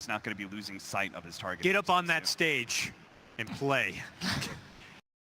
He's not going to be losing sight of his target. Get up on that stage and play.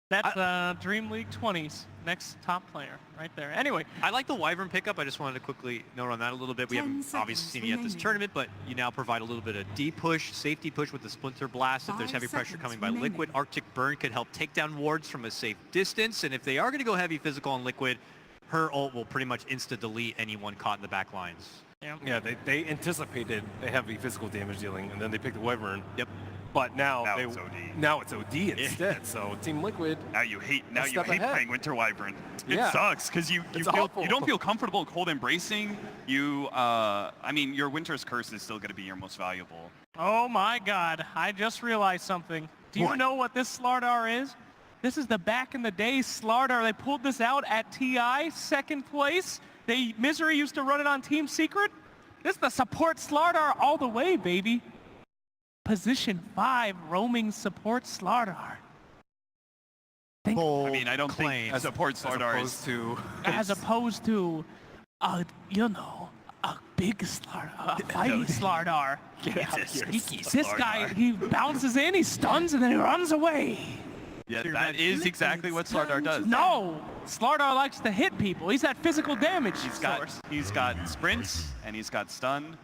That's DreamLeague 20's next top player right there. Anyway, I like the Wyvern pickup. I just wanted to quickly note on that a little bit. We haven't obviously seen it yet this tournament, but you now provide a little bit of D push, safety push with the Splinter Blast. If there's heavy pressure coming by Liquid, Arctic Burn could help take down wards from a safe distance. And if they are going to go heavy physical on Liquid, her ult will pretty much insta-delete anyone caught in the back lines. Yeah, they anticipated the heavy physical damage dealing, and then they picked the Wyvern. Yep. But now it's OD instead. So Team Liquid. Now you hate playing Winter Wyvern. It Yeah. sucks because you don't feel comfortable cold embracing. I mean, your Winter's Curse is still going to be your most valuable. oh my God, I just realized something. Do you know what this Slardar is? This is the back in the day Slardar. They pulled this out at TI, second place. Misery used to run it on Team Secret. This is the support Slardar all the way, baby. Position 5, roaming support Slardar. I mean, I don't think support Slardar as opposed to, you know, a big Slardar, a fighty Slardar. This guy, he bounces in, he stuns, and then he runs away. Yeah, that is exactly what Slardar does. No, Slardar likes to hit people. He's that physical damage. He's got sprints and he's got stun.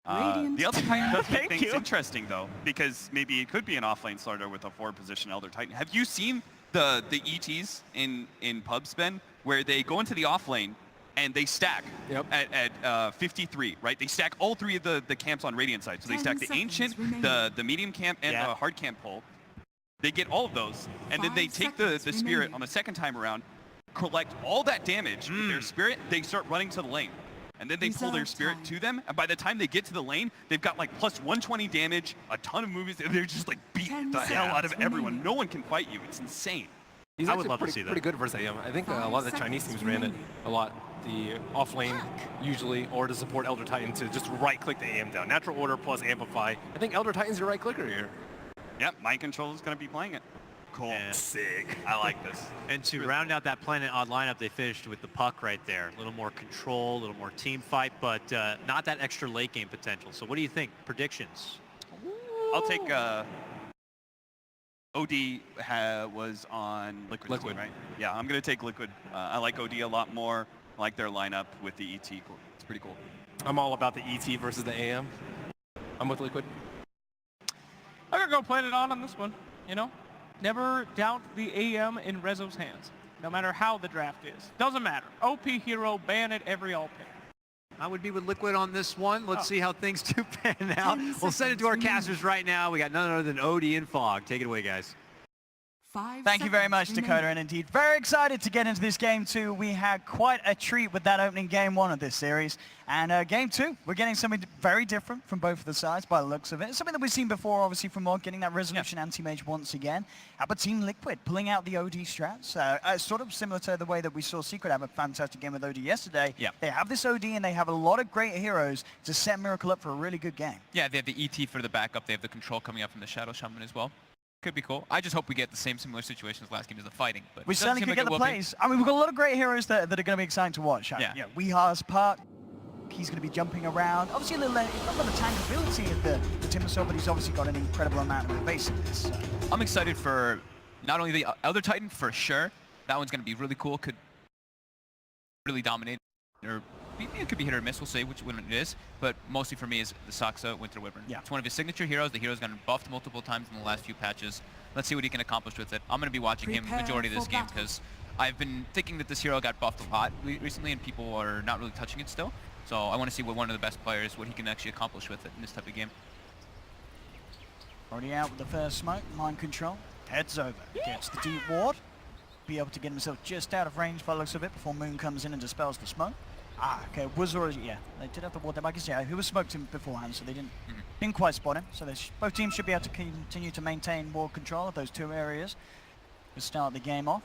The Elder Titan does make things interesting though, because maybe it could be an offlane Slardar with a 4-position Elder Titan. Have you seen the ETs in pubs, Ben, where they go into the offlane and they stack at 53, right? They stack all 3 of the camps on Radiant side. So they stack the Ancient, the medium camp, and the hard camp pole. They get all of those, and then they take the Spirit on the second time around, collect all that damage with their Spirit, they start running to the lane. And then they pull their Spirit to them, and by the time they get to the lane, they've got like plus 120 damage, a ton of moves, and they're just like beating the hell out of everyone. No one can fight you. It's insane. I would love to see that. Pretty good versus AM. I think a lot of the Chinese teams ran it a lot. The off lane usually, or to support Elder Titan to just right-click the AM down. Natural order plus amplify. I think Elder Titan's your right clicker here. Yep, Mind Control is going to be playing it. Cool. And sick. I like this. And to round out that Planet Odd lineup, they finished with the Puck right there. A little more control, a little more team fight, but not that extra late game potential. So what do you think? Predictions? I'll take OD was on Liquid, team, right? Yeah, I'm going to take Liquid. I like OD a lot more. I like their lineup with the ET. It's pretty cool. I'm all about the ET versus the AM. I'm with Liquid. I'm going to go Planet on this one, you know? Never doubt the AM in Rezo's hands, no matter how the draft is. Doesn't matter. OP hero, ban it every all pick. I would be with Liquid on this one. Let's see how things do pan out. We'll send it to our casters right now. We got none other than OD and Fog. Take it away, guys. Thank you very much, Dakota, and indeed very excited to get into this game 2. We had quite a treat with that opening game 1 of this series, and game 2, we're getting something very different from both of the sides by the looks of it. Something that we've seen before, obviously, from Mod, getting that resolution anti-mage once again. But Team Liquid pulling out the OD strats, sort of similar to the way that we saw Secret have a fantastic game with OD yesterday. They have this OD, and they have a lot of great heroes to set Miracle up for a really good game. Yeah, they have the ET for the backup. They have the control coming up from the Shadow Shaman as well. Could be cool. I just hope we get the same similar situations last game as the fighting. But we certainly could get the plays. I mean, we've got a lot of great heroes that are going to be exciting to watch. Yeah. Weehar's Park, he's going to be jumping around. Obviously, he's not got the tankability of the Timbersaw, but he's obviously got an incredible amount of evasiveness. So. I'm excited for not only the Elder Titan, for sure. That one's going to be really cool. Could really dominate. Or it could be hit or miss. We'll see which one it is. But mostly for me is the Saksa Winter Wyvern. Yeah. It's one of his signature heroes. The hero's gotten buffed multiple times in the last few patches. Let's see what he can accomplish with it. I'm going to be watching him majority of this game because I've been thinking that this hero got buffed a lot recently and people are not really touching it still. So I want to see what one of the best players, what he can actually accomplish with it in this type of game. Already out with the first smoke. Mind Control heads over. Gets the deep ward. Be able to get himself just out of range by the looks of it before Moon comes in and dispels the smoke. Okay, was already, they did have the ward there, but I guess, he was smoked him beforehand, so they didn't quite spot him. So both teams should be able to continue to maintain ward control of those 2 areas to start the game off.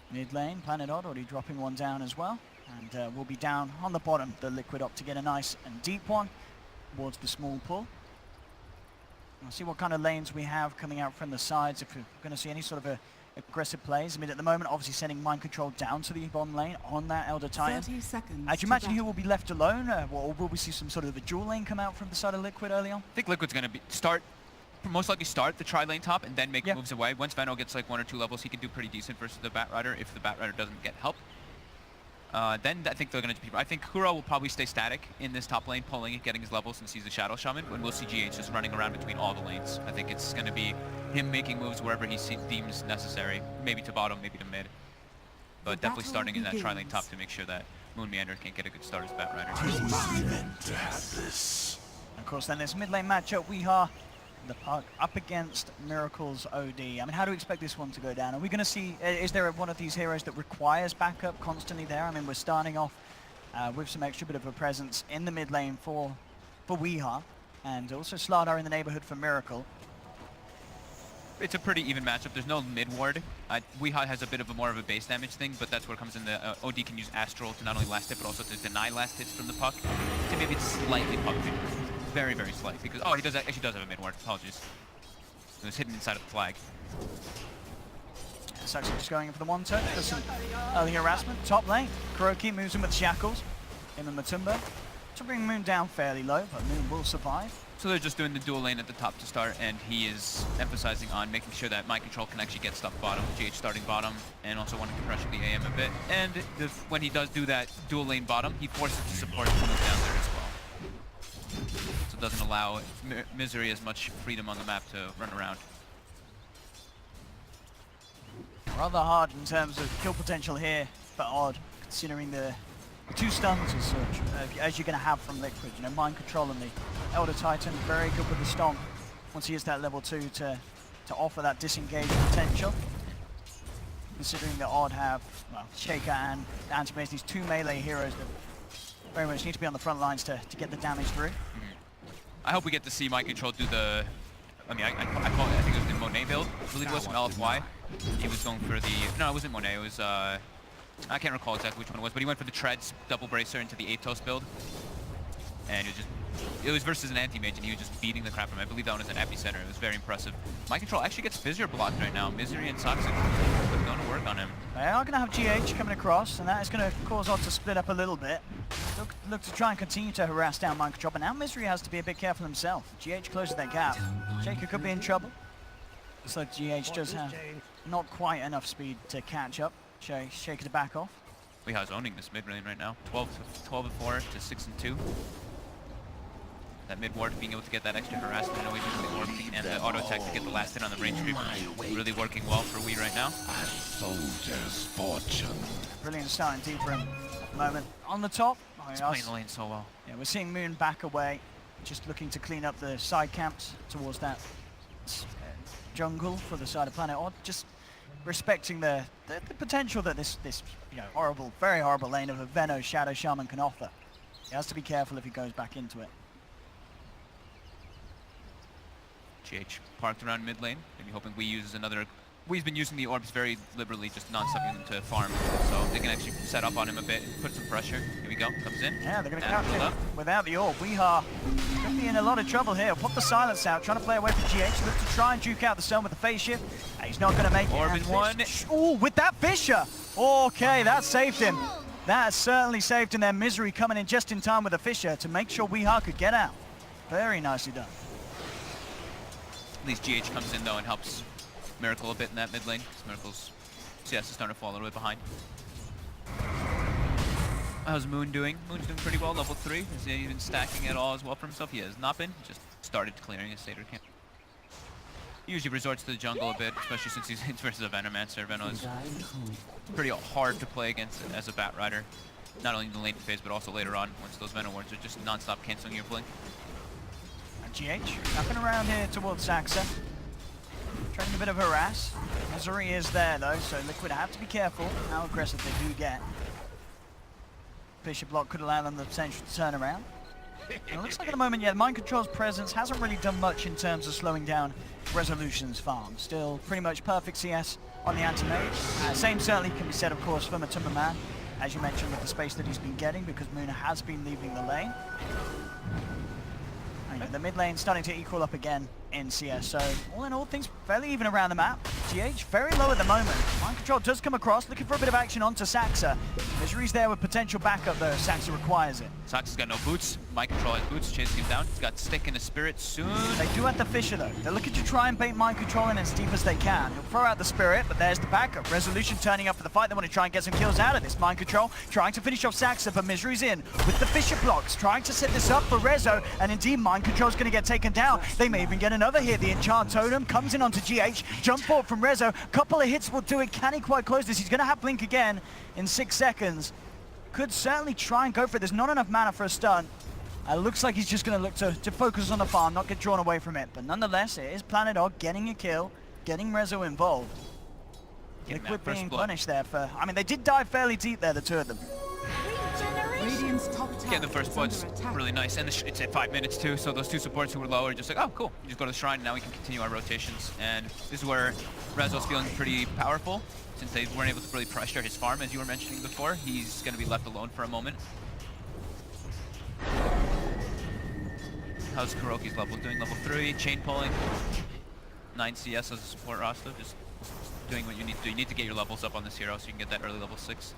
Mid lane, Planet Odd already dropping one down as well, and we'll be down on the bottom, the Liquid up to get a nice and deep one towards the small pull. We'll see what kind of lanes we have coming out from the sides, if we're going to see any sort of a aggressive plays. I mean, at the moment, obviously sending Mind Control down to the bottom lane on that Elder Titan. 30 seconds. Do you imagine he will be left alone, or will we see some sort of a dual lane come out from the side of Liquid early on? I think Liquid's going to most likely start the tri-lane top and then make moves away. Once Veno gets like 1 or 2 levels, he can do pretty decent versus the Batrider if the Batrider doesn't get help. Then I think they're going to be... I think Kuro will probably stay static in this top lane, pulling it, getting his levels since he's a Shadow Shaman, when we'll see GH just running around between all the lanes. I think it's going to be him making moves wherever he deems necessary, maybe to bottom, maybe to mid. But definitely starting in that tri-lane top to make sure that Moon Meander can't get a good start as Batrider. Of course, then this mid lane matchup, Weehaw, the Puck up against Miracle's OD. I mean, how do we expect this one to go down? Are we going to see, is there one of these heroes that requires backup constantly there? I mean, we're starting off with some extra bit of a presence in the mid lane for Weehaw, and also Slardar in the neighborhood for Miracle. It's a pretty even matchup. There's no mid ward. Weehaw has a bit of more of a base damage thing, but that's where it comes in. The OD can use Astral to not only last hit, but also to deny last hits from the Puck. To maybe it's slightly Puck favor. Very, very slight, because, oh, he actually does have a mid ward, apologies. It was hidden inside of the flag. Saxon just going in for the one turn. There's some early harassment. Top lane, Kuroki moves in with Shackles. Him and Matumba to bring Moon down fairly low, but Moon will survive. So they're just doing the dual lane at the top to start, and he is emphasizing on making sure that Mind Control can actually get stuff bottom, GH starting bottom, and also wanting to pressure the AM a bit. And when he does do that dual lane bottom, he forces the support to move down there as well. So it doesn't allow Misery as much freedom on the map to run around. Rather hard in terms of kill potential here, but odd considering the 2 stuns as such, as you're going to have from Liquid. You know, Mind Control and the Elder Titan, very good with the stomp once he hits that level 2 to offer that disengage potential. Considering that Odd have, well, Shaker and Antimaze, these 2 melee heroes that very much need to be on the front lines to get the damage through. I hope we get to see Mind Control do the... I mean, I think it was the Monet build. I believe it was from LFY. He was going for the... No, it wasn't Monet. It was... I can't recall exactly which one it was, but he went for the Treads double bracer into the Atos build. And it was versus an anti-mage, and he was just beating the crap from him. I believe that one is an epicenter. It was very impressive. Mind Control actually gets Fissure blocked right now. Misery and Soxic are going to work on him. They are going to have GH coming across, and that is going to cause Odd to split up a little bit. Look to try and continue to harass down Mind Control, but now Misery has to be a bit careful himself. GH closes that gap. Shaker could be in trouble. Looks like GH does have not quite enough speed to catch up. Shaker to back off. Weeha's owning this mid lane right now. 12 and 4 to 6 and 2. That mid ward being able to get that extra harassment away from the orb and the auto attack to get the last hit on the range creep. Really working well for Wee right now. Soldier's fortune. Brilliant start indeed for him at the moment. On the top, he's playing the lane so well. Yeah, we're seeing Moon back away, just looking to clean up the side camps towards that jungle for the side of Planet Odd. Just respecting the potential that this horrible, very horrible lane of a Veno Shadow Shaman can offer. He has to be careful if he goes back into it. GH parked around mid lane, maybe hoping Wee uses another... Wee's been using the orbs very liberally, just non-stopping them to farm, so they can actually set up on him a bit and put some pressure. Here we go, comes in. Yeah, they're going to catch him without the orb. Weehaw could be in a lot of trouble here. Put the silence out, trying to play away from GH. Look to try and duke out the stone with the phase shift. He's not going to make it. Orb in one. Oh, with that Fissure! Okay, that saved him. That certainly saved him. Their Misery coming in just in time with a Fissure to make sure Weehaw could get out. Very nicely done. At least GH comes in though and helps Miracle a bit in that mid lane. Miracle's CS is starting to fall a little bit behind. How's Moon doing? Moon's doing pretty well, level 3. Is he even stacking at all as well for himself? He has not been. He just started clearing his Satyr camp. He usually resorts to the jungle a bit, especially since he's versus a Venomancer. Veno is pretty hard to play against as a Batrider. Not only in the lane phase, but also later on, once those Venom wards are just non-stop canceling your blink. GH wrapping around here towards Saxa. Trying a bit of harass. Misery is there though, so Liquid have to be careful how aggressive they do get. Bishop block could allow them the potential to turn around. And it looks like at the moment, yeah, Mind Control's presence hasn't really done much in terms of slowing down Resolution's farm. Still pretty much perfect CS on the anti-mage. Same certainly can be said, of course, for Matumba Man, as you mentioned, with the space that he's been getting, because Moon has been leaving the lane. The mid lane starting to equal up again. in CS. So all in all, things fairly even around the map. GH very low at the moment. Mind Control does come across, looking for a bit of action onto Saxa. Misery's there with potential backup though. Saxa requires it. Saxa's got no boots. Mind Control has boots, chasing him down. He's got Stick in a Spirit soon. They do have the Fisher though. They're looking to try and bait Mind Control in as deep as they can. He'll throw out the Spirit, but there's the backup. Resolution turning up for the fight. They want to try and get some kills out of this. Mind Control trying to finish off Saxa, but Misery's in with the Fisher blocks, trying to set this up for Rezo, and indeed Mind Control's going to get taken down. They may even get another hit. The Enchant Totem comes in onto GH. Jump forward from Rezo. Couple of hits will do it. Can he quite close this? He's going to have Blink again in 6 seconds. Could certainly try and go for it. There's not enough mana for a stun. Looks like he's just going to look to focus on the farm, not get drawn away from it. But nonetheless, it is Planet Odd getting a kill, getting Rezo involved. Liquid being punished there for... I mean, they did dive fairly deep there, the two of them. Getting the first blood's really nice, and it's at 5 minutes too, so those two supports who were low are just like, oh cool, you just go to the shrine, and now we can continue our rotations. And this is where Rezo's feeling pretty powerful, since they weren't able to really pressure his farm, as you were mentioning before. He's going to be left alone for a moment. How's Kuroki's level? Doing level 3, chain pulling, 9 CS as a support roster, just doing what you need to do. You need to get your levels up on this hero so you can get that early level 6.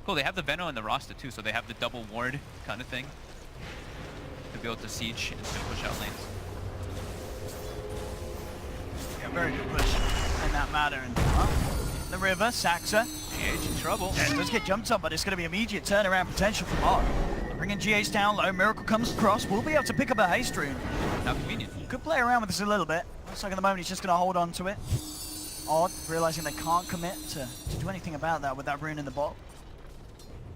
Cool, they have the Veno and the Rasta too, so they have the double ward kind of thing to be able to siege and to push out lanes. Yeah, very good push in that matter. And the river, Saxa. GH in trouble. Yeah, it does get jumped up, but it's going to be immediate turnaround potential from Odd. Bringing GH down low, Miracle comes across, will be able to pick up a haste rune. How convenient. Could play around with this a little bit. Looks like at the moment he's just going to hold on to it. Odd, realizing they can't commit to do anything about that with that rune in the bot.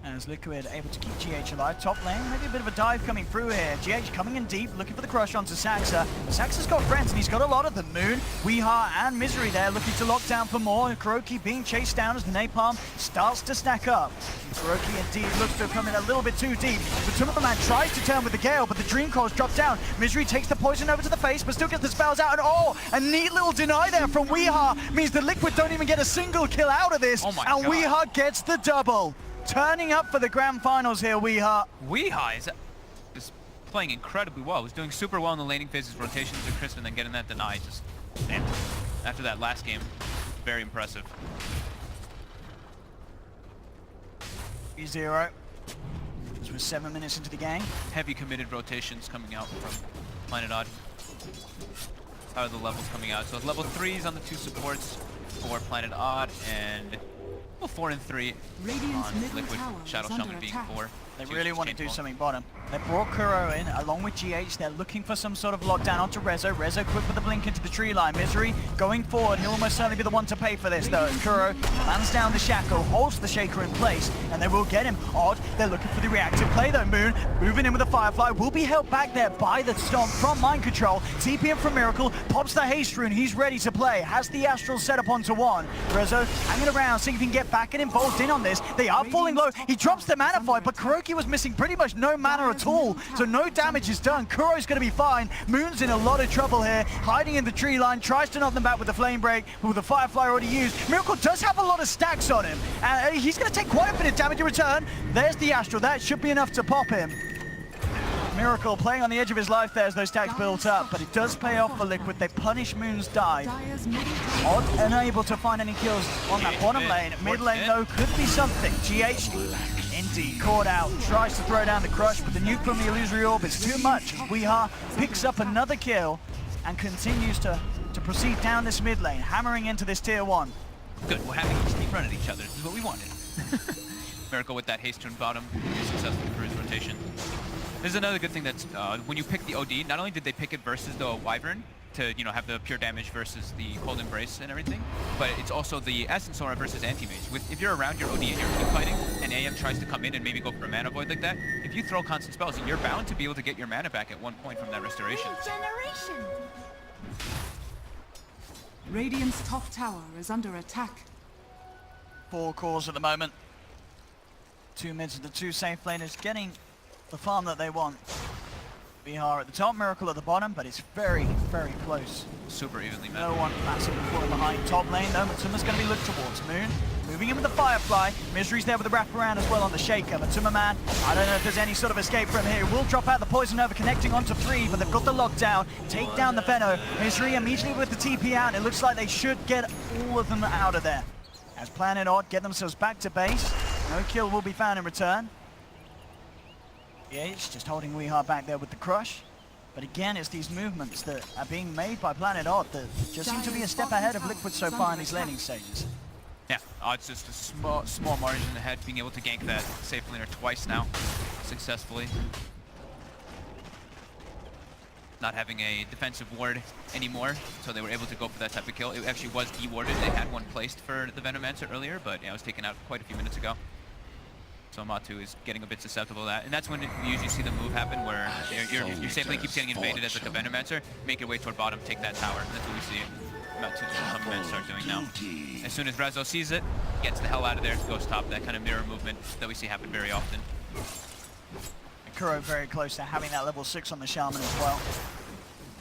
As Liquid able to keep GH alive. Top lane, maybe a bit of a dive coming through here. GH coming in deep, looking for the crush onto Saxa. Saxa's got friends, and he's got a lot of them. Moon, Weeha, and Misery there, looking to lock down for more. Kuroki being chased down as the Napalm starts to stack up. Kuroki indeed looks to have come in a little bit too deep. The Timberman tries to turn with the Gale, but the Dream Coils drop down. Misery takes the poison over to the face, but still gets the spells out. And oh, a neat little deny there from Weeha means the Liquid don't even get a single kill out of this. Oh my and God. Weeha gets the double. Turning up for the grand finals here, Weeha. Weeha is playing incredibly well. Was doing super well in the laning phases, rotations to crisp, and then getting that deny. Just, man, after that last game, very impressive. 3-0. This was 7 minutes into the game. Heavy committed rotations coming out from Planet Odd. How are the levels coming out? So level 3s on the two supports for Planet Odd, and well, 4 and 3 on Liquid, Shadow Shaman being 4. They really want to do something bottom. They brought Kuro in along with GH. They're looking for some sort of lockdown onto Rezo. Rezo quick with the blink into the tree line. Misery going forward. He'll almost certainly be the one to pay for this though. As Kuro lands down the shackle, holds the Shaker in place, and they will get him. Odd, they're looking for the reactive play though. Moon moving in with a Firefly. Will be held back there by the Stomp from Mind Control. TP in from Miracle. Pops the haste rune. He's ready to play. Has the Astral set up onto one. Rezo hanging around, seeing if he can get back and involved in on this. They are falling low. He drops the mana fight, but Kuroki was missing pretty much no mana at all, so no damage is done. Kuro's going to be fine. Moon's in a lot of trouble here, hiding in the tree line, tries to knock them back with the Flame Break, but with the Firefly already used. Miracle does have a lot of stacks on him, and he's going to take quite a bit of damage in return. There's the Astral. That should be enough to pop him. Miracle playing on the edge of his life there as those stacks built up, but it does pay off for Liquid. They punish Moon's dive. Odd unable to find any kills on that bottom lane. Mid lane though could be something. GH indeed caught out, tries to throw down the crush, but the nuke from the illusory orb is too much. Weeha picks up another kill and continues to proceed down this mid lane, hammering into this tier 1. Good, we're having each team run at each other. This is what we wanted. Miracle with that haste turn bottom, successful for his rotation. This is another good thing that's when you pick the OD, not only did they pick it versus the Wyvern to have the pure damage versus the Cold Embrace and everything, but it's also the Essence Aura versus Anti-Mage. If you're around your OD and you're team fighting, and AM tries to come in and maybe go for a mana void like that, if you throw constant spells, you're bound to be able to get your mana back at one point from that restoration. Radiant's top tower is under attack. 4 cores at the moment. 2 mids of the 2 safe laners getting the farm that they want. Bihar at the top, Miracle at the bottom, but it's very, very close. Super evenly met. No one massively falling behind. Top lane though, Matsuma's going to be looked towards. Moon moving in with the Firefly. Misery's there with the wraparound as well on the Shaker. But Tummerman, I don't know if there's any sort of escape from here. Will drop out the Poison Over, connecting onto 3, but they've got the lockdown. Take down the Venom. Misery immediately with the TP out. It looks like they should get all of them out of there. As Planet Odd get themselves back to base. No kill will be found in return. Yeah, it's just holding Weehar back there with the crush. But again, it's these movements that are being made by Planet Odd that just seem to be a step ahead of Liquid so far in these laning stages. Yeah, Odd's just a small margin ahead, being able to gank that safe laner twice now, successfully. Not having a defensive ward anymore, so they were able to go for that type of kill. It actually was de-warded. They had one placed for the Venomancer earlier, but yeah, it was taken out quite a few minutes ago. So Matu is getting a bit susceptible to that, and that's when we usually see the move happen, where your safe lane keeps getting invaded as like a Venomancer, make your way toward bottom, take that tower. That's what we see some men start doing now. As soon as Rezo sees it, gets the hell out of there, goes top. That kind of mirror movement that we see happen very often. Kuro very close to having that level 6 on the Shaman as well.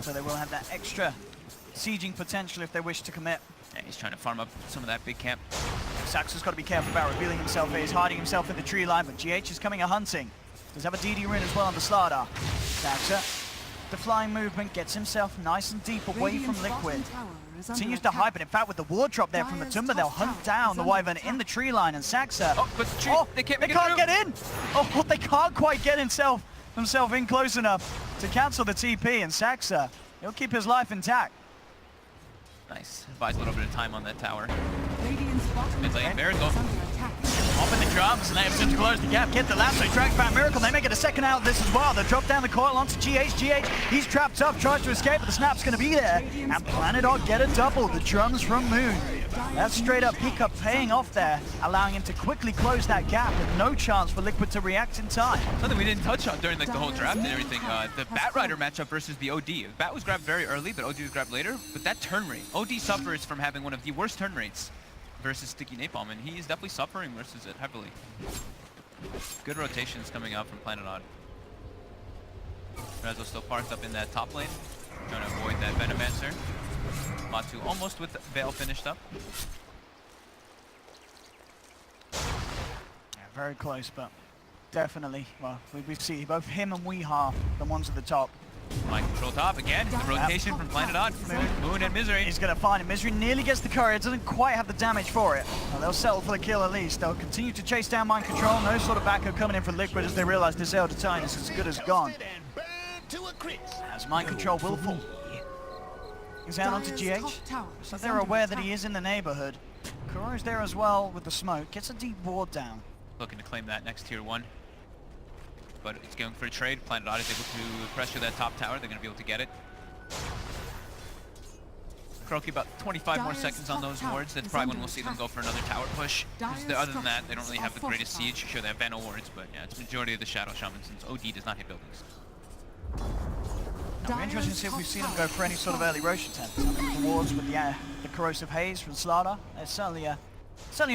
So they will have that extra sieging potential if they wish to commit. Yeah, he's trying to farm up some of that big camp. Saxa's got to be careful about revealing himself here. He's hiding himself in the tree line, but GH is coming a-hunting. Does have a DD rune as well on the Slardar. Saxa, the flying movement, gets himself nice and deep away from Liquid. Continues to hype, and in fact with the ward drop there from the Tumba, they'll hunt down the Wyvern in the tree line, and Saxa... Oh, but the tree, they can't get in! Oh, they can't quite get themselves in close enough to cancel the TP, and Saxa, he'll keep his life intact. Nice. Buys a little bit of time on that tower. Mid lane, Miracle. Off in the drums, and they have to close the gap, get the lasso, drag back Miracle. They make it a second out of this as well. They drop down the coil onto GH. He's trapped up, tries to escape, but the snap's going to be there. And Planet Odd get a double. The drums from Moon. That straight up pickup paying off there, allowing him to quickly close that gap with no chance for Liquid to react in time. Something we didn't touch on during like the whole draft and everything, the Bat Rider matchup versus the OD. Bat was grabbed very early, but OD was grabbed later. But that turn rate, OD suffers from having one of the worst turn rates versus Sticky Napalm, and he is definitely suffering versus it heavily. Good rotations coming out from Planet Odd. Rezo still parked up in that top lane, trying to avoid that Venomancer. Matu almost with Veil finished up. Yeah, very close, but definitely, well, we see both him and Weehar, the ones at the top. Mind control top again. The rotation from Planet Odd. Moon and Misery. He's going to find it. Misery nearly gets the courier. Doesn't quite have the damage for it. Well, they'll settle for the kill at least. They'll continue to chase down Mind Control. No sort of backup coming in for Liquid as they realize this Elder Titan is as good as gone. As Mind Control will fall. He's out onto GH. So they're aware that he is in the neighborhood. Kuro's there as well with the smoke. Gets a deep ward down. Looking to claim that next tier 1. But it's going for a trade. Planet Odd is able to pressure that top tower. They're going to be able to get it. Kuroki about 25 more seconds on those wards. That's probably when we'll see them go for another tower push. Other than that, they don't really have the greatest siege. Sure, they have Vandal wards, but yeah, it's the majority of the Shadow Shaman since OD does not hit buildings. Now, we're interested to see if we've seen them go for any sort of early Roche attempts. I mean, with the wards, with the corrosive haze from Slardar, it's certainly an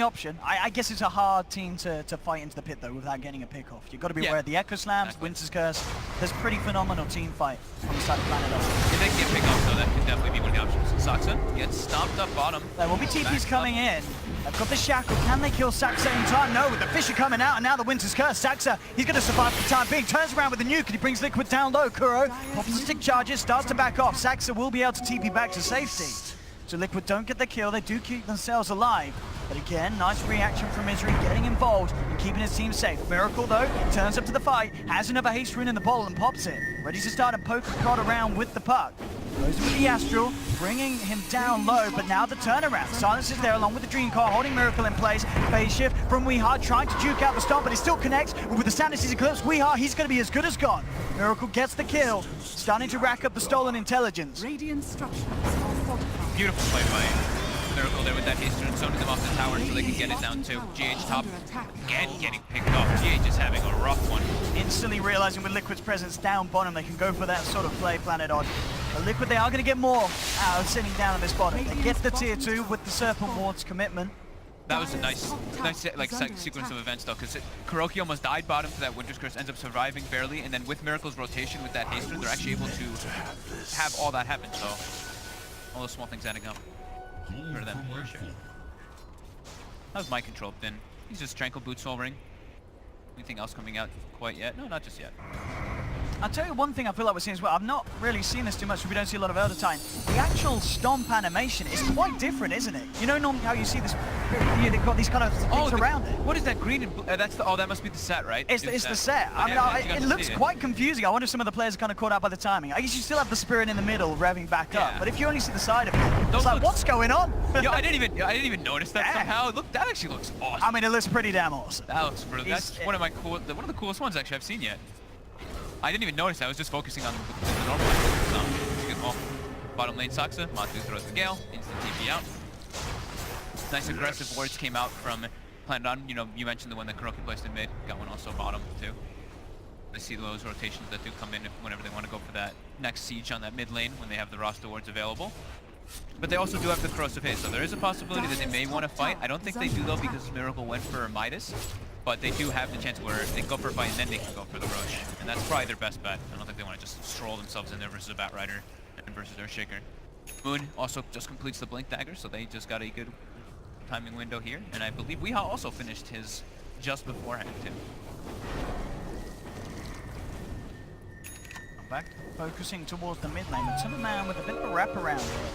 option. I guess it's a hard team to fight into the pit though without getting a pick off. You've got to be aware of the Echo Slams, Winter's Curse. There's pretty phenomenal team fight on the side of Planet Odd. If they can get pick off though, that could definitely be one of the options. Saxa gets stomped up bottom. There will be TPs coming in. They've got the shackle. Can they kill Saxa in time? No, with the Fisher coming out and now the Winter's Curse. Saxa, he's going to survive for the time being. Turns around with the nuke and he brings Liquid down low. Kuro pops the stick charges, starts to back off. Saxa will be able to TP back to safety. So Liquid don't get the kill. They do keep themselves alive. But again, nice reaction from Misery, getting involved and keeping his team safe. Miracle, though, turns up to the fight, has another haste rune in the bowl and pops it. Ready to start a poke and prod around with the puck. Goes with the Astral, bringing him down low, but now the turnaround. Silence is there along with the Dream Car, holding Miracle in place. Phase shift from Weehar, trying to juke out the stomp, but he still connects. With the Sanity's Eclipse, Weehar, he's going to be as good as gone. Miracle gets the kill, starting to rack up the stolen intelligence. Radiant structures are fortified. Beautiful play by Miracle there with that haste rune, zoning them off the tower so they can get it down to GH top. Again, getting picked off. GH is having a rough one. Instantly realizing with Liquid's presence down bottom, they can go for that sort of play, Planet Odd. But Liquid, they are going to get more out of sitting down on this bottom. They get the tier 2 with the Serpent Ward's commitment. That was a nice sequence of events though, because Kuroki almost died bottom to that Winter's Curse, ends up surviving barely, and then with Miracle's rotation with that haste rune, they're actually able to have all that happen. So all those small things adding up for them, for sure. That was mind control then. He's just Tranquil Boot Soul Ring. Anything else coming out quite yet? No, not just yet. I'll tell you one thing I feel like we're seeing as well. I've not really seen this too much, we don't see a lot of Elder Titan. The actual stomp animation is quite different, isn't it? You know normally how you see this, they've got these kind of things around it. What is that green and blue? That's the, that must be the set, right? It's the set. I mean, it looks quite confusing. I wonder if some of the players are kind of caught out by the timing. I guess you still have the spirit in the middle revving back up, but if you only see the side of it, it's like, what's going on? Yo, I didn't even notice that somehow. Look, that actually looks awesome. I mean, it looks pretty damn awesome. That looks really. That's one of the coolest ones actually I've seen yet. I didn't even notice that. I was just focusing on the normal one. Bottom lane Saksa. Matu throws the Gale. Instant TP out. Nice aggressive wards came out from planned on. You know, you mentioned the one that Kuroki placed in mid. Got one also bottom too. I see those rotations that do come in whenever they want to go for that next siege on that mid lane when they have the roster wards available. But they also do have the corrosive haze, so there is a possibility that they may want to fight. I don't think they do though because Miracle went for Midas. But they do have the chance where they go for a fight and then they can go for the Roche. And that's probably their best bet. I don't think they want to just stroll themselves in there versus a Bat Rider and versus Earthshaker. Moon also just completes the Blink Dagger, so they just got a good timing window here. And I believe Weehaw also finished his just beforehand too. I'm back focusing towards the mid lane, but Timberman with a bit of a wraparound here.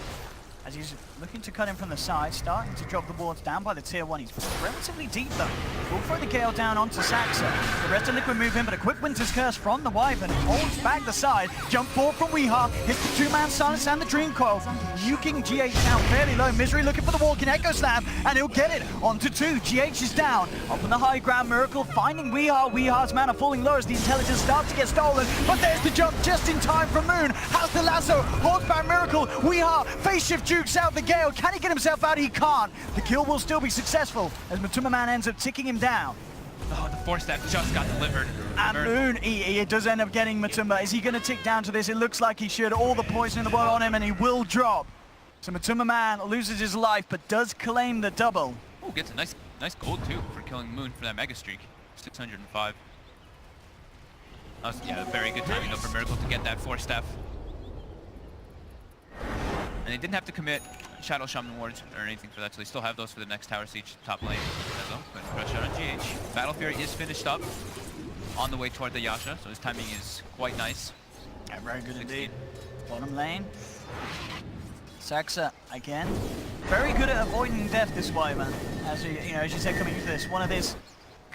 As he's looking to cut in from the side, starting to drop the wards down by the tier 1. He's relatively deep though. We'll throw the Gale down onto Saksa. The rest of Liquid move in, but a quick Winter's Curse from the Wyvern holds back the side. Jump forward from Weehaw, hits the 2-man silence and the Dream Coil. Nuking GH down fairly low. Misery looking for the walking Echo Slam, and he'll get it onto 2. GH is down. Up on the high ground, Miracle finding Weehaw. Weehaw's mana falling low as the intelligence starts to get stolen, but there's the jump just in time from Moon. Has the lasso, holds back Miracle. Weehaw, face shift jukes out the Gale. Can he get himself out? He can't. The kill will still be successful as Matuma Man ends up ticking him down. Oh, the force staff just got delivered. And Moon, he does end up getting Matuma. Is he going to tick down to this? It looks like he should. All the poison in the world on him, and he will drop. So Matuma Man loses his life, but does claim the double. Oh, gets a nice gold too for killing Moon for that Mega Streak. 605. That was, yeah, very good timing though for Miracle to get that force staff. And they didn't have to commit Shadow Shaman wards or anything for that, so they still have those for the next tower siege top lane. Good crush out on GH. Battle Fury is finished up on the way toward the Yasha, so his timing is quite nice. Yeah, very good indeed. Bottom lane. Saksa again. Very good at avoiding death this Wyvern. As you said, coming into this, one of his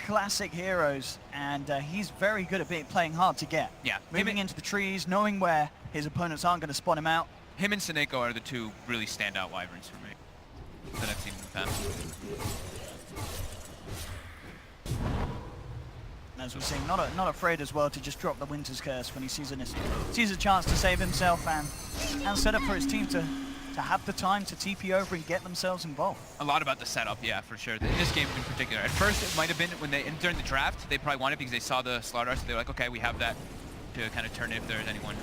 classic heroes, and he's very good at playing hard to get. Yeah. Moving into the trees, knowing where his opponents aren't going to spot him out. Him and Seneko are the two really standout Wyverns for me that I've seen in the past. As we're seeing, not afraid as well to just drop the Winter's Curse when he sees a chance to save himself and set up for his team to have the time to TP over and get themselves involved. A lot about the setup, yeah, for sure. In this game in particular. At first, it might have been during the draft, they probably wanted it because they saw the Slardar, so they were like, okay, we have that to kind of turn it if there's anyone.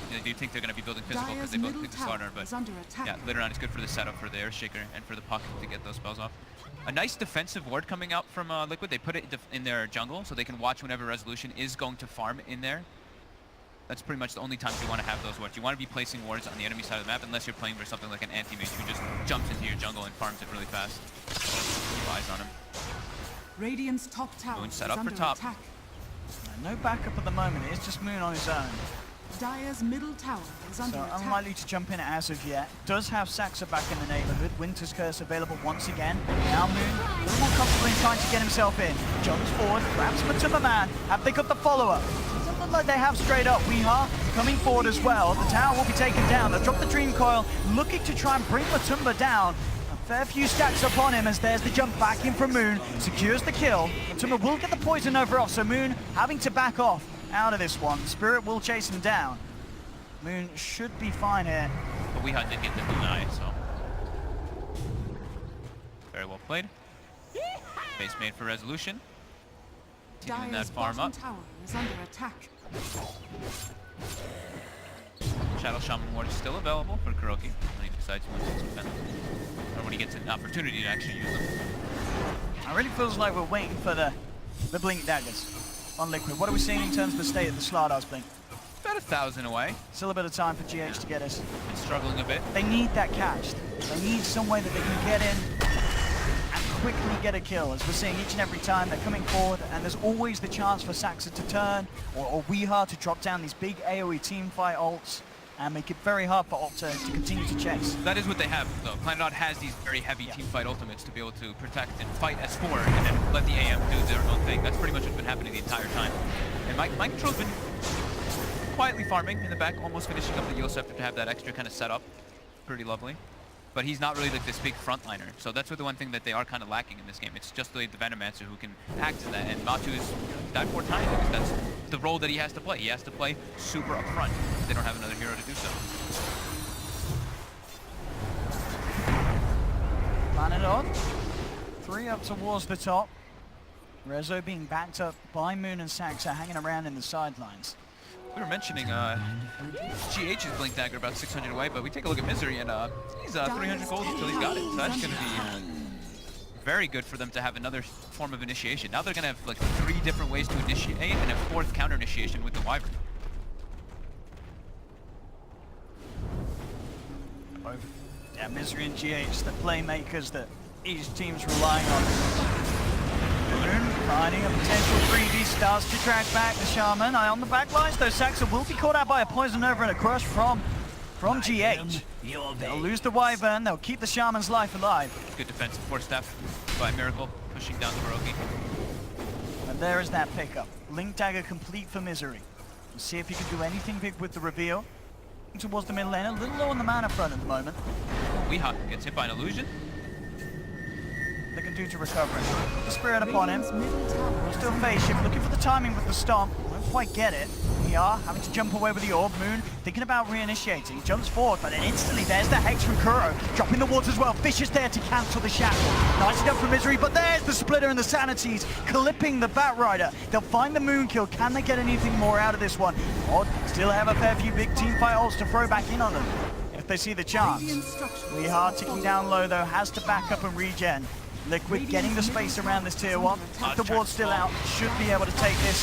I do think they're going to be building physical because they both picked the Slardar, but yeah, later on it's good for the setup for the Earthshaker and for the pocket to get those spells off. A nice defensive ward coming out from Liquid. They put it in their jungle so they can watch whenever Resolution is going to farm in there. That's pretty much the only time you want to have those wards. You want to be placing wards on the enemy side of the map unless you're playing for something like an anti-mage who just jumps into your jungle and farms it really fast. Keep eyes on him. Radiant's top tower Moon set up for top. Attack. No backup at the moment. It's just Moon on his own. Dire's middle tower is under attack. Unlikely to jump in as of yet. Does have Saksa back in the neighborhood. Winter's Curse available once again. Now Moon a little more comfortable in trying to get himself in. Jumps forward, grabs Matuma Man. Have they got the follow-up? Doesn't look like they have straight up. Weehaw coming forward as well. The tower will be taken down. They'll drop the Dream Coil, looking to try and bring Matuma down. A fair few stacks upon him as there's the jump back in from Moon. Secures the kill. Matuma will get the poison over off, so Moon having to back off out of this one. Spirit will chase him down. Moon should be fine here. But Weehaw did get the deny, so very well played. Base made for Resolution. Taking that farm up. Tower is under attack. Shadow Shaman Ward is still available for Kuroki when he decides he wants to spend them. Or when he gets an opportunity to actually use them. It really feels like we're waiting for the Blink Daggers on Liquid. What are we seeing in terms of the state of the Slardar's Blink? About 1,000 away. Still a bit of time for GH to get us. Been struggling a bit. They need that catch. They need some way that they can get in and quickly get a kill, as we're seeing each and every time they're coming forward, and there's always the chance for Saxa to turn, or Weeha to drop down these big AoE teamfight ults, and make it very hard for Opta to continue to chase. That is what they have, though. Planet has these very heavy teamfight ultimates to be able to protect and fight as 4, and then let the AM do their own thing. That's pretty much what's been happening the entire time. And Mind Control's been quietly farming in the back, almost finishing up the Yield Scepter to have that extra kind of setup. Pretty lovely. But he's not really like this big frontliner. So that's what the one thing that they are kind of lacking in this game. It's just the Venomancer who can act in that. And Matu is died 4 times because that's the role that he has to play. He has to play super up front. They don't have another hero to do so. Planet on. 3 up towards the top. Rezo being backed up by Moon and Saxa hanging around in the sidelines. We were mentioning GH's Blink Dagger about 600 away, but we take a look at Misery and he's 300 gold until he's got it. So that's going to be very good for them to have another form of initiation. Now they're going to have like 3 different ways to initiate and a 4th counter initiation with the Wyvern. Yeah, Misery and GH, the playmakers that each team's relying on. Moon finding a potential 3D, starts to track back the Shaman. Eye on the back lines, though Saxa will be caught out by a Poison Over and a Crush from GH. They'll lose the Wyvern, they'll keep the Shaman's life alive. Good defensive force staff by Miracle, pushing down the Hiroki. And there is that pickup. Blink Dagger complete for Misery. We'll see if he can do anything big with the reveal. Towards the middle lane, a little low on the mana front at the moment. Weeha gets hit by an illusion. They can do to recover him. The Spirit upon him. Still phase shift, looking for the timing with the stomp. Won't quite get it. We are having to jump away with the orb. Moon thinking about reinitiating. Jumps forward, but then instantly there's the Hex from Kuro. Dropping the wards as well. Vicious there to cancel the shackle. Nice enough for Misery, but there's the Splitter and the Sanities clipping the Batrider. They'll find the Moon kill. Can they get anything more out of this one? Odd still have a fair few big teamfight ults to throw back in on them if they see the chance. Weeha ticking down low though, has to back up and regen. Liquid getting the space around this tier 1. The ward's still out, should be able to take this.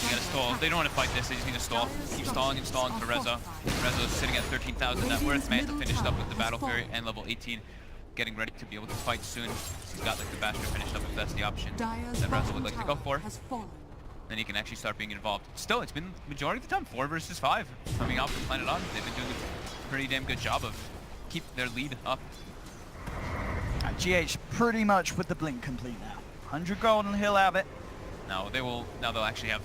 You gotta stall. They don't want to fight this, they just need to stall. Keep stalling and stalling for Rezo. Rezo's sitting at 13,000 net worth. Manta finished up with the Battle Fury and level 18. Getting ready to be able to fight soon. He's got like the Bastard finished up if that's the option that Rezo would like to go for. Then he can actually start being involved. Still, it's been majority of the time 4 versus 5 coming out from Planet On. They've been doing a pretty damn good job of keeping their lead up. GH pretty much with the blink complete now. 100 gold and he'll have it. Now they'll actually have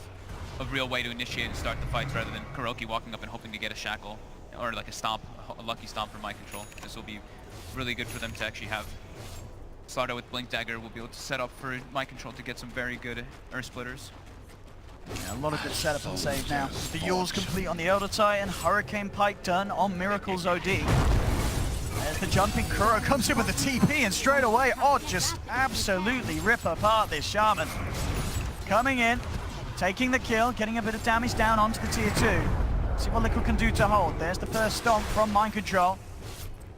a real way to initiate and start the fights rather than Kuroki walking up and hoping to get a shackle or like a stomp, a lucky stomp for Mind Control. This will be really good for them to actually have. Slardar with Blink Dagger will be able to set up for Mind Control to get some very good Earth Splitters. Yeah, a lot of good setup and save now. The Yule's complete on the Elder Titan. Hurricane Pike done on Miracle's OD. As the jumping Kuro comes in with the TP and straight away, Odd just absolutely rip apart this Shaman. Coming in, taking the kill, getting a bit of damage down onto the tier 2. See what Liquid can do to hold. There's the first stomp from Mind Control.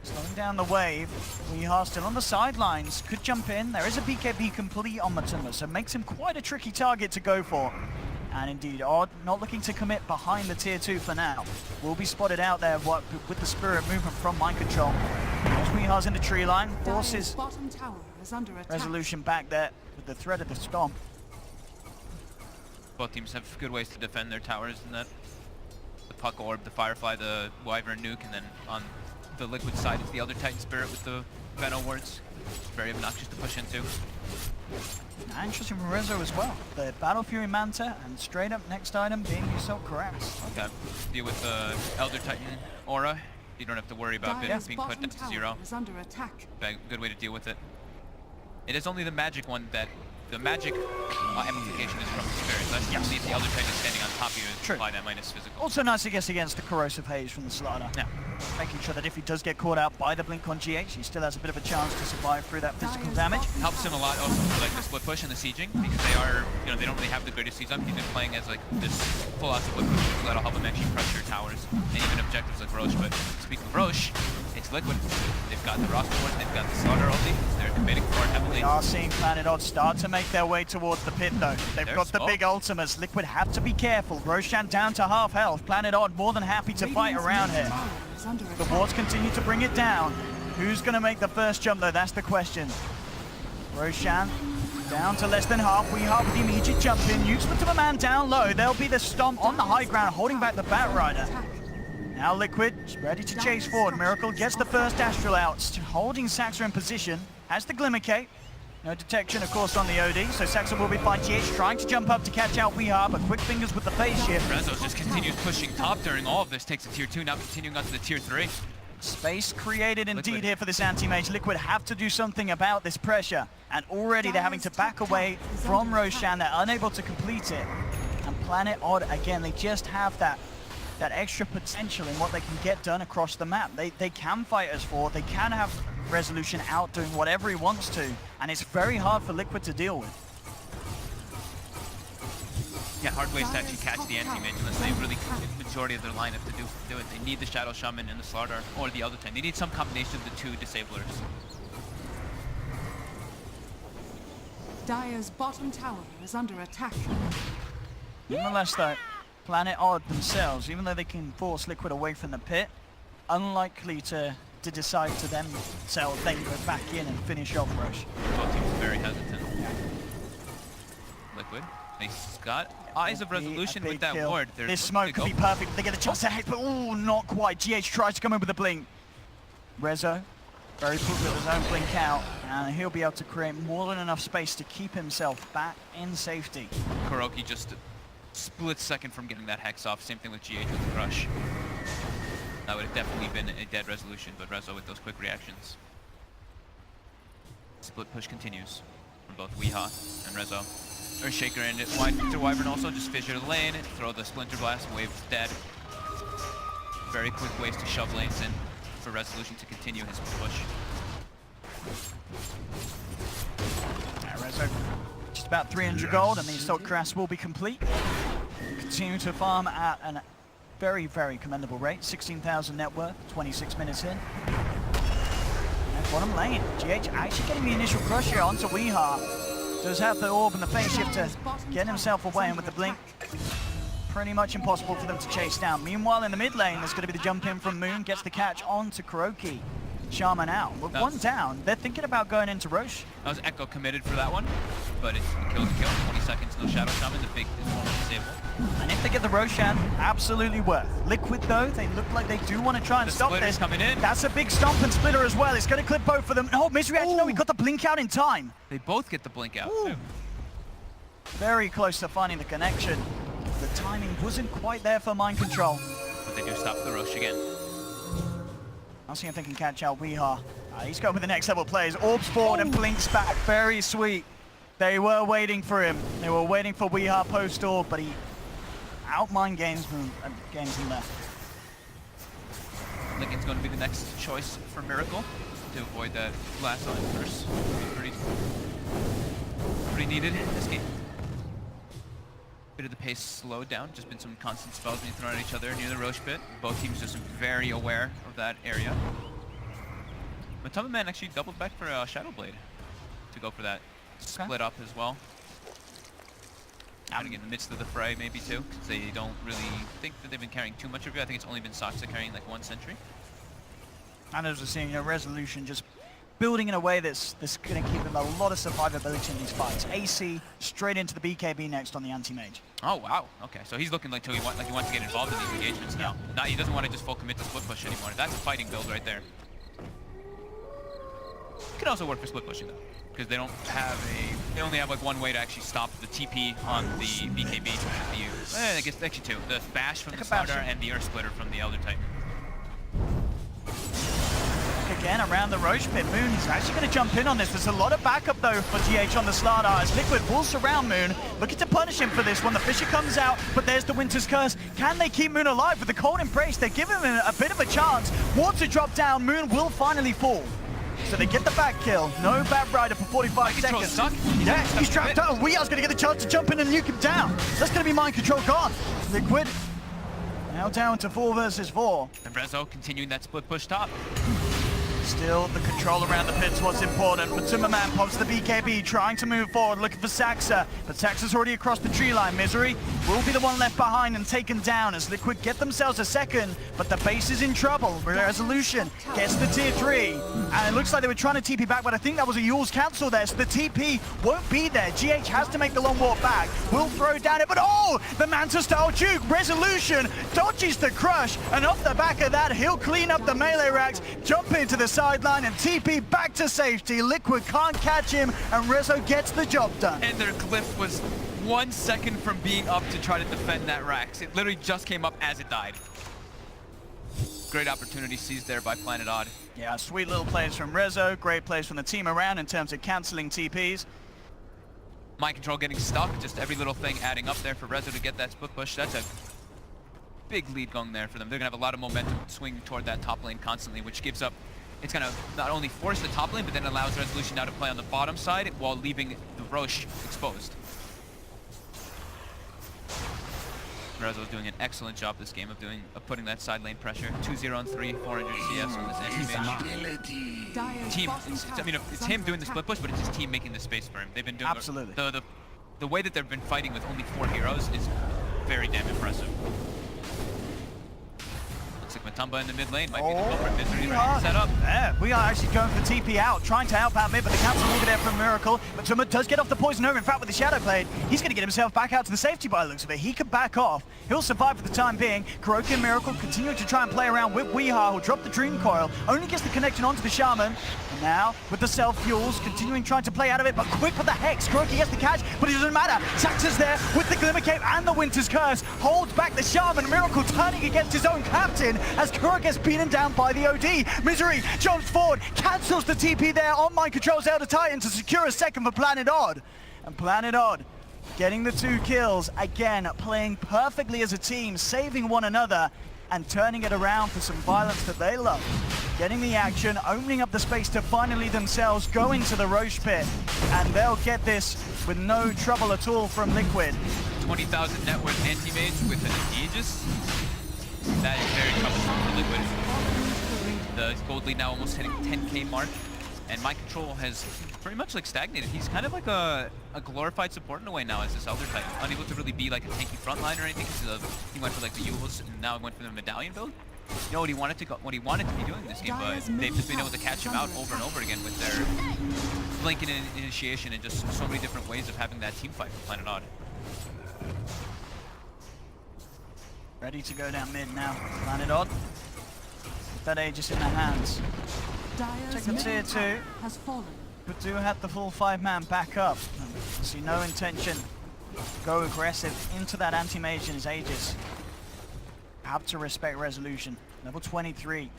Slowing down the wave. Weeha still on the sidelines. Could jump in. There is a BKB complete on Matumba, so makes him quite a tricky target to go for. And indeed, Odd not looking to commit behind the tier 2 for now. Will be spotted out there with the Spirit movement from Mind Control. As Weeha's in the tree line, forces Resolution back there with the threat of the stomp. Both teams have good ways to defend their towers in that. The Puck Orb, the Firefly, the Wyvern Nuke, and then on the Liquid side is the Elder Titan Spirit with the Venom Wards. It's very obnoxious to push into. Interesting from Rezo as well. The Battle Fury Manta and straight up next item being Assault Cuirass. Okay, deal with the Elder Titan Aura. You don't have to worry about it being put down to 0. Good way to deal with it. It is only the magic one that the magic amplification is from Spirit. So that's usually if the Elder Titan is standing on top of you and apply that minus physical. Also nice, I guess, against the Corrosive Haze from the Slardar. Yeah. Making sure that if he does get caught out by the blink on GH, he still has a bit of a chance to survive through that physical damage. Helps him a lot also for like the split push and the sieging because they are, they don't really have the greatest siege up. He's been playing as like this full out split push, so that'll help him actually pressure towers and even objectives like Roche. But speaking of Roche, it's Liquid. They've got the roster board, they've got the Slardar ulti. They're committing for it heavily. We are seeing Planet Odd start to make their way towards the pit though. They've got the big ultimates. Liquid have to be careful. Roshan down to half health. Planet Odd more than happy to fight around here. The wards continue to bring it down. Who's going to make the first jump though? That's the question. Roshan down to less than half. weehaw with the immediate jump in. Useless of a man down low. There'll be the stomp on the high ground, holding back the Batrider. Now Liquid ready to chase forward. Miracle gets the first Astral out, holding Saxa in position. Has the Glimmer Cape. No detection, of course, on the OD, so Saxa will be fine. GH trying to jump up to catch out weehaw, but quick fingers with the phase shift. Rezo just continues pushing top during all of this. Takes a tier 2, now continuing on to the tier 3. Space created indeed Liquid here for this anti-mage. Liquid have to do something about this pressure, and already they're having to back away from Roshan. They're unable to complete it. And Planet Odd, again, they just have that extra potential in what they can get done across the map. They can fight us for, they can have Resolution out doing whatever he wants to, and it's very hard for Liquid to deal with. Yeah, hard ways to actually catch the anti-mage unless they really the majority of their lineup to do it. They need the Shadow Shaman and the Slardar, or the Elder Titan. They need some combination of the two disablers. Dire's bottom tower is under attack. Nonetheless though, Planet Odd themselves, even though they can force Liquid away from the pit, unlikely to decide to themselves then go back in and finish off Roche. Both teams very hesitant. Liquid, they got Eyes of Resolution with that kill. ward. They're This smoke could be perfect. They get a chance to hit, but oh, not quite. GH tries to come in with a blink. Rezo, very quick with his own blink out, and he'll be able to create more than enough space to keep himself back in safety. Kuroki just a split second from getting that Hex off. Same thing with GH with the Crush. That would have definitely been a dead Resolution, but Rezo with those quick reactions. Split push continues from both weehaw and Rezo. Or Shaker and it wide to Wyvern also, just fissure the lane, throw the Splinter Blast, Wave's dead. Very quick ways to shove lanes in for Resolution to continue his push. Rezo, just about 300 gold, and the Assault Crash will be complete. Continue to farm at an very, very commendable rate. 16,000 net worth, 26 minutes in. And bottom lane, GH actually getting the initial crush here onto weehaw. Does have the orb and the phase shift to get himself away, and with the blink, pretty much impossible for them to chase down. Meanwhile, in the mid lane, there's going to be the jump in from Moon, gets the catch onto Kuroki. Shaman out. With one down, they're thinking about going into Roche. That was Echo committed for that one, but it's kill to kill. 20 seconds, no Shadow Shaman, the big disable. And if they get the Roshan, absolutely worth. Liquid though, they look like they do want to try and stop this. Coming in. That's a big stomp and splitter as well. It's going to clip both of them. No, Misery actually, no, he got the blink out in time. They both get the blink out too. Very close to finding the connection. The timing wasn't quite there for Mind Control. But they do stop the Roche again. I'll see if they can catch out weehaw. He's going with the next level plays. Orbs forward and blinks back. Very sweet. They were waiting for him. They were waiting for weehaw post orb, but he outmined games him there. Lincoln's going to be the next choice for Miracle to avoid that last line first. Pretty needed in this game. Bit of the pace slowed down, just been some constant spells being thrown at each other near the Roche pit. Both teams just very aware of that area. Matoma Man actually doubled back for Shadow Blade to go for that split up as well. Trying to get in the midst of the fray maybe too, because they don't really think that they've been carrying too much of it. I think it's only been Saxa carrying like one sentry. And as we're seeing, Resolution just building in a way that's going to give him a lot of survivability in these fights. AC straight into the BKB next on the anti-mage. Oh wow, okay, so he's looking like he wants to get involved in these engagements now. He doesn't want to just full commit to split push anymore. That's a fighting build right there. Could also work for split pushing though, because they only have like one way to actually stop the TP on the BKB. I guess actually two. The bash from the Slardar and the Earth Splitter from the Elder Titan. Again around the Roche pit. Moon is actually going to jump in on this. There's a lot of backup though for GH on the Slardar as Liquid will surround Moon, looking to punish him for this one. The Fissure comes out, but there's the Winter's Curse. Can they keep Moon alive with the Cold Embrace? They're giving him a bit of a chance. Water drop down, Moon will finally fall. So they get the back kill. No Batrider for 45 seconds. Stuck. Yeah, he's trapped out. Weeha's going to get the chance to jump in and nuke him down. That's going to be Mind Control gone. Liquid now down to 4 versus 4. And Rezo continuing that split push top. Still, the control around the pit's what's important. Matuma pops the BKB, trying to move forward, looking for Saxa. But Saxa's already across the tree line. Misery will be the one left behind and taken down as Liquid get themselves a second. But the base is in trouble. Resolution gets the tier 3. And it looks like they were trying to TP back, but I think that was a Yule's cancel there. So the TP won't be there. GH has to make the long walk back. Will throw down it, but oh! The Manta-style juke. Resolution dodges the crush. And off the back of that, he'll clean up the melee racks, jump into the sideline and TP back to safety. Liquid can't catch him and Rezo gets the job done. And their glyph was 1 second from being up to try to defend that Rax. It literally just came up as it died. Great opportunity seized there by Planet Odd. Yeah, sweet little plays from Rezo, great plays from the team around in terms of cancelling TPs. Mind control getting stuck, just every little thing adding up there for Rezo to get that split push. That's a big lead going there for them. They're gonna have a lot of momentum swinging toward that top lane constantly, which gives up. It's gonna not only force the top lane, but then allows Resolution now to play on the bottom side while leaving the Roche exposed. Rezo is doing an excellent job this game of putting that side lane pressure. 2-0 and 3, 400 CS on this anti-mage. Team, it's him doing the split push, but it's his team making the space for him. They've been doing absolutely. The way that they've been fighting with only 4 heroes is very damn impressive. Looks like Matumba in the mid lane might be the culprit. Misery ready to set up. Yeah, we are actually going for TP out, trying to help out mid, but the cancel will be there from Miracle. Matuma does get off the poison over. In fact, with the Shadow Blade, he's going to get himself back out to the safety by the looks of it. He can back off. He'll survive for the time being. Kuroki and Miracle continuing to try and play around with Weeha, who'll drop the Dream Coil. Only gets the connection onto the Shaman. And now, with the self-fuels, continuing trying to play out of it, but quick with the Hex. Kuroki gets the catch, but it doesn't matter. Saxa's there with the Glimmer Cape and the Winter's Curse. Holds back the Shaman. Miracle turning against his own captain as Kuroki gets beaten down by the OD. Misery jumps forward, cancels the TP there on Mind Control's Elder Titan to secure a second for Planet Odd. And Planet Odd getting the 2 kills, again playing perfectly as a team, saving one another and turning it around for some violence that they love. Getting the action, opening up the space to finally themselves go into the Roche pit, and they'll get this with no trouble at all from Liquid. 20,000 net worth anti-mage with an Aegis. That is very troublesome for Liquid. The gold lead now almost hitting 10k mark, and Mind Control has pretty much like stagnated. He's kind of like a glorified support in a way now as this Elder Titan, unable to really be like a tanky frontline or anything. He went for like the Yules, and now went for the Medallion build. You know what he wanted to be doing in this game, but they've just been able to catch him out over and over again with their blink and initiation and just so many different ways of having that team fight for Planet Odd. Ready to go down mid now, Planet Odd. With that Aegis in their hands. Take the tier 2, but do have the full 5-man back up. See no intention. Go aggressive into that anti-mage in his Aegis. Have to respect Resolution. Level 23.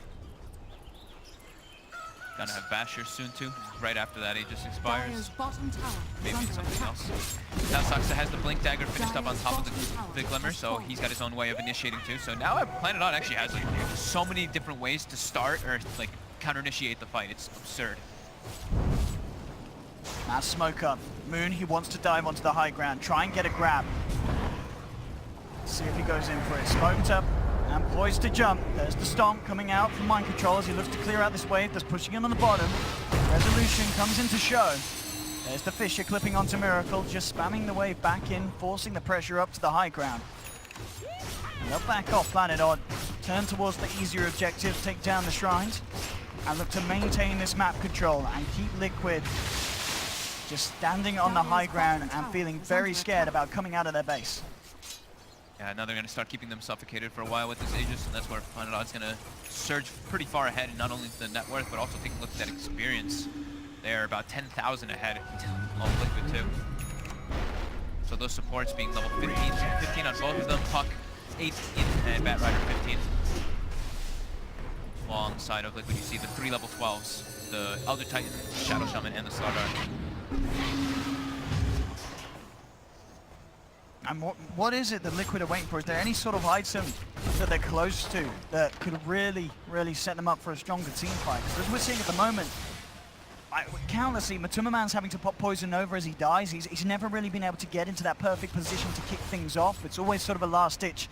Gonna have Basher soon too, right after that Aegis expires. Maybe something else. Now Saxa has the Blink Dagger finished up on top of the Glimmer, so he's got his own way of initiating too. So now Planet Odd actually has like so many different ways to start or like counter-initiate the fight. It's absurd. Now smoke up. Moon, he wants to dive onto the high ground, try and get a grab. See if he goes in for it. Smoked up and poised to jump. There's the stomp coming out from Mind Control as he looks to clear out this wave that's pushing him on the bottom. Resolution comes into show. There's the Fisher clipping onto Miracle, just spamming the wave back in, forcing the pressure up to the high ground. And they'll back off Planet Odd, turn towards the easier objectives, take down the shrines, and look to maintain this map control and keep Liquid just standing on the high ground and feeling very scared about coming out of their base. Yeah, now they're going to start keeping them suffocated for a while with this Aegis, and that's where Planet Odd's going to surge pretty far ahead, and not only the net worth, but also take a look at that experience. They're about 10,000 ahead of Liquid too. So those supports being level 15 on both of them, Puck 8 and Bat Rider 15. Alongside of Liquid, you see the 3 level 12s, the Elder Titan, Shadow Shaman, and the Slardar. And what is it that Liquid are waiting for? Is there any sort of item that they're close to that could really, really set them up for a stronger team fight? Because as we're seeing at the moment, Countlessly, Matuma-man's having to pop Poison Nova as he dies. He's never really been able to get into that perfect position to kick things off. It's always sort of a last ditch.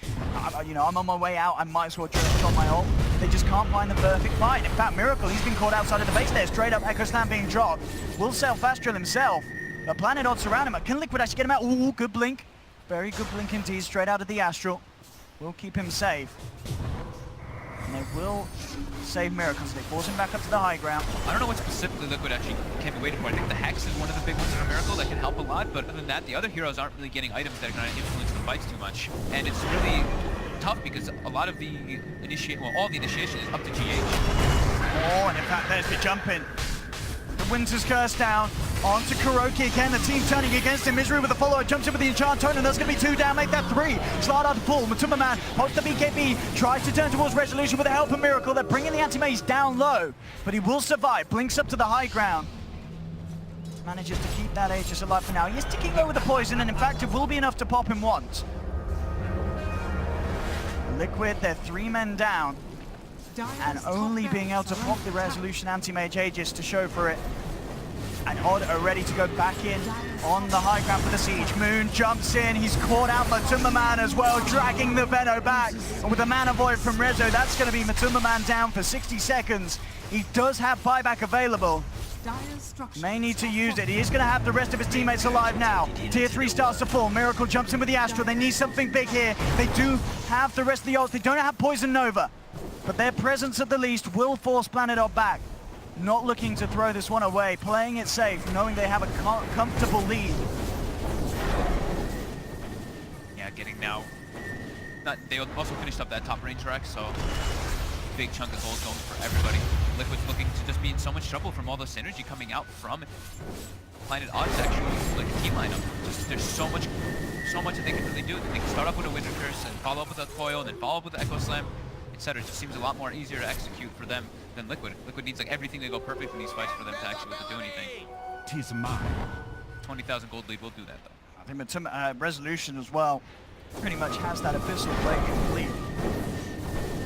You know, I'm on my way out, I might as well just on my ult. They just can't find the perfect fight. In fact, Miracle, he's been caught outside of the base there. Straight up Echo Slam being dropped. Will self Astral himself. But Planet Odds around him. Can Liquid actually get him out? Ooh, good blink. Very good blink indeed, straight out of the Astral. Will keep him safe. And they will save Miracles. They force him back up to the high ground. I don't know what specifically Liquid actually can be waiting for. I think the Hex is one of the big ones in a Miracle that can help a lot, but other than that, the other heroes aren't really getting items that are going to influence the fights too much. And it's really tough because a lot of the all the initiation is up to GH. Oh, and in fact, there's the jump in. The Winter's Curse down. Onto KuroKy again, the team turning against him. Misery with the follow, jumps in with the enchant tone, and there's going to be 2 down, make that 3. Slardar to pull, Matuma-man pops the BKB, tries to turn towards Resolution with the help of Miracle. They're bringing the anti-maze down low, but he will survive. Blinks up to the high ground. Manages to keep that Aegis alive for now. He is ticking low with the poison, and in fact, it will be enough to pop him once. Liquid, they're 3 men down, and only being able to pop the Resolution anti-mage Aegis to show for it. And Odd are ready to go back in on the high ground for the siege. Moon jumps in, he's caught out Matuma-man as well, dragging the Veno back. And with the Mana Void from Rezo, that's going to be Matuma-man down for 60 seconds. He does have buyback available. May need to use it. He is going to have the rest of his teammates alive now. Tier 3 starts to fall. Miracle jumps in with the Astral. They need something big here. They do have the rest of the ults. They don't have Poison Nova. But their presence at the least will force Planet Odd back. Not looking to throw this one away, playing it safe, knowing they have a comfortable lead. Yeah, getting now. They also finished up that top range rack, so big chunk of gold going for everybody. Liquid's looking to just be in so much trouble from all the synergy coming out from Planet Odd's actually like team lineup. Just there's so much that they can really do. They can start off with a Winter Curse and follow up with a Coil, and then follow up with the Echo Slam, etc. It just seems a lot more easier to execute for them than Liquid. Liquid needs like everything to go perfect in these fights for them to actually do anything. 'Tis mine. 20,000 gold lead will do that though. I think Matuma, Resolution as well pretty much has that Abyssal play complete.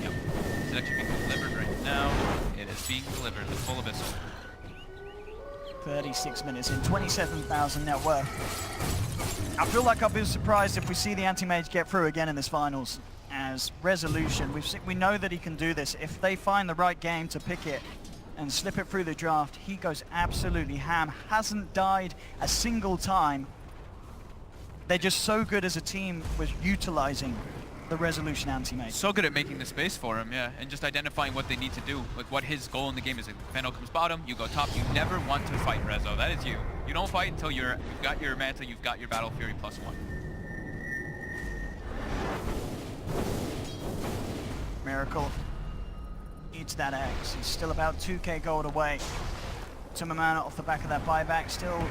Yep. Is it actually being delivered right now? It is being delivered, the full Abyssal. 36 minutes in, 27,000 net worth. I feel like I'll be surprised if we see the Anti-Mage get through again in this finals. As Resolution, we know that he can do this. If they find the right game to pick it and slip it through the draft, he goes absolutely ham. Hasn't died a single time. They're just so good as a team with utilizing the Resolution anti-mage. So good at making the space for him, yeah, and just identifying what they need to do, like what his goal in the game is. If Veno comes bottom, you go top. You never want to fight Rezo. That is you. You don't fight until you've got your Manta, you've got your Battle Fury +1. Miracle eats that X. He's still about 2k gold away. Matuma-man off the back of that buyback, still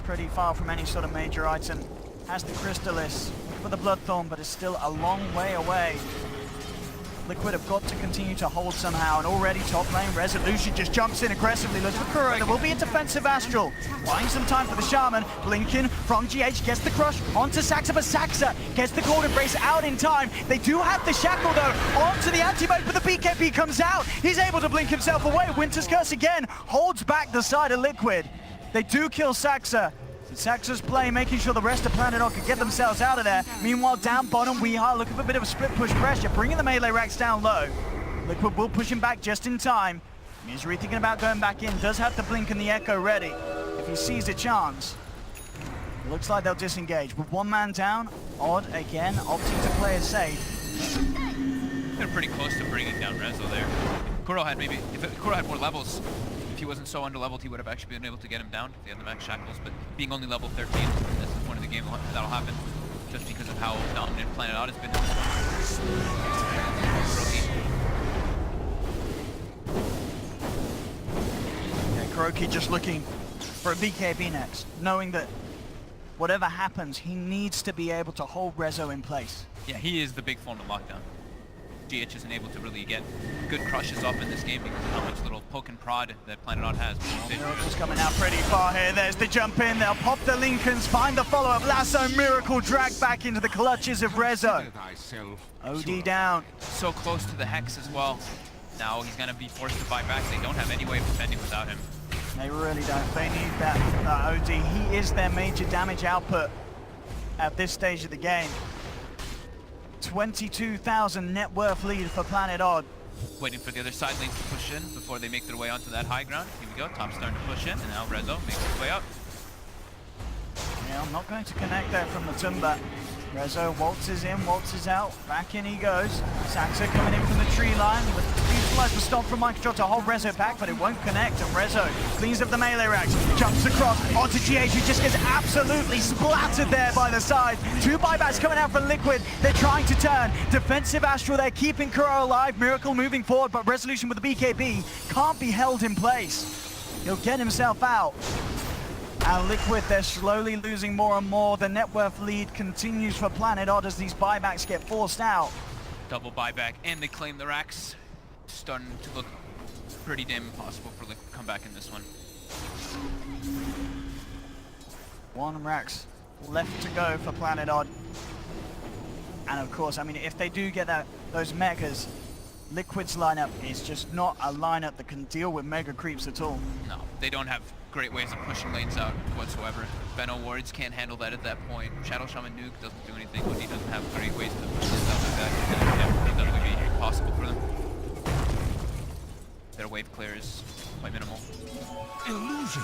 pretty far from any sort of major item. Has the Crystallis for the Bloodthorn, but is still a long way away. Liquid have got to continue to hold somehow, and already top lane, Resolution just jumps in aggressively, looks for Kuro. There will be a defensive Astral. Buying some time for the Shaman. Blinken from GH gets the crush onto Saxa, but Saxa gets the Cold Embrace out in time. They do have the Shackle though, onto the anti-mage, but the BKB comes out. He's able to blink himself away. Winter's Curse again holds back the side of Liquid. They do kill Saxa. Saxa's play, making sure the rest of Planet Odd can get themselves out of there. Meanwhile, down bottom, we are looking for a bit of a split push pressure, bringing the melee racks down low. Liquid will push him back just in time. Misery thinking about going back in, does have the blink and the echo ready if he sees a chance. Looks like they'll disengage. With one man down, Odd again opting to play it safe. They're pretty close to bringing down Rezo there. Kuro had if Kuro had more levels, if he wasn't so underleveled, he would have actually been able to get him down if he had the max shackles, but being only level 13, that's the point of the game that'll happen, just because of how dominant Planet Odd has been in this one. Yeah, KuroKy just looking for a BKB next, knowing that whatever happens, he needs to be able to hold Rezo in place. Yeah, he is the big form of lockdown. GH isn't able to really get good crushes off in this game because of how much little poke and prod that Planet Odd has. Miracle's coming out pretty far here. There's the jump in. They'll pop the Lincolns, find the follow-up. Lasso Miracle dragged back into the clutches of Rezo. OD down. So close to the Hex as well. Now he's going to be forced to fight back. They don't have any way of defending without him. They really don't. They need that OD. He is their major damage output at this stage of the game. 22,000 net worth lead for Planet Odd. Waiting for the other side lanes to push in before they make their way onto that high ground. Here we go, Tom's starting to push in, and now Rezo makes his way out. Yeah, I'm not going to connect there from the Tumba. Rezo waltzes in, waltzes out, back in he goes. Saxa coming in from the tree line with utilize the stop from Microshot to hold Rezo back, but it won't connect, and Rezo cleans up the melee racks, jumps across onto GH, who just gets absolutely splattered there by the side. 2 buybacks coming out from Liquid. They're trying to turn. Defensive Astral, they're keeping Kuro alive. Miracle moving forward, but Resolution with the BKB can't be held in place. He'll get himself out. And Liquid, they're slowly losing more and more. The net worth lead continues for Planet Odd as these buybacks get forced out. Double buyback, and they claim the racks. Starting to look pretty damn impossible for Liquid to come back in this one. 1 racks left to go for Planet Odd. And of course, I mean, if they do get those mechas, Liquid's lineup is just not a lineup that can deal with mega creeps at all. No, they don't have great ways of pushing lanes out whatsoever. Benno Wards can't handle that at that point. Shadow Shaman Nuke doesn't do anything when he doesn't have great ways to push lanes out like that. And yeah, I think that would be impossible for them. Their wave clear is quite minimal. Illusion.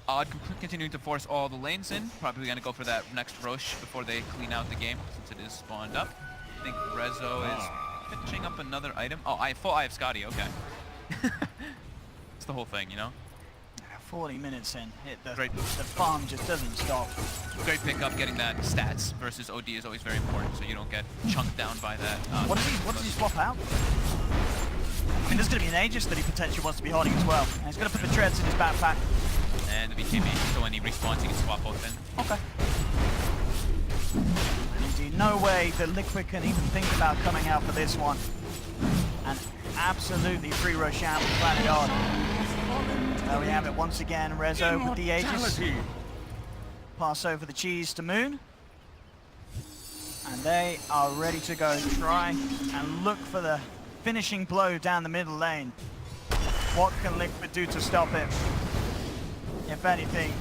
Odd continuing to force all the lanes in. Probably going to go for that next Roche before they clean out the game, since it is spawned up. I think Rezo is finishing up another item. Oh, full Eye of Scotty, okay. It's the whole thing, you know? 40 minutes in, the Great. the farm just doesn't stop. Great pickup, getting that stats versus OD is always very important, so you don't get chunked down by that. What does he swap out? I mean, there's going to be an Aegis that he potentially wants to be holding as well. And he's going to put the treads in his backpack. And the BKB, so when he respawns, he can swap both in. Okay. Indeed, no way that Liquid can even think about coming out for this one. And absolutely free rush out with Planet Odd. There we have it once again, Rezo with the Aegis. Pass over the cheese to Moon. And they are ready to go try and look for the finishing blow down the middle lane. What can Liquid do to stop it? If anything,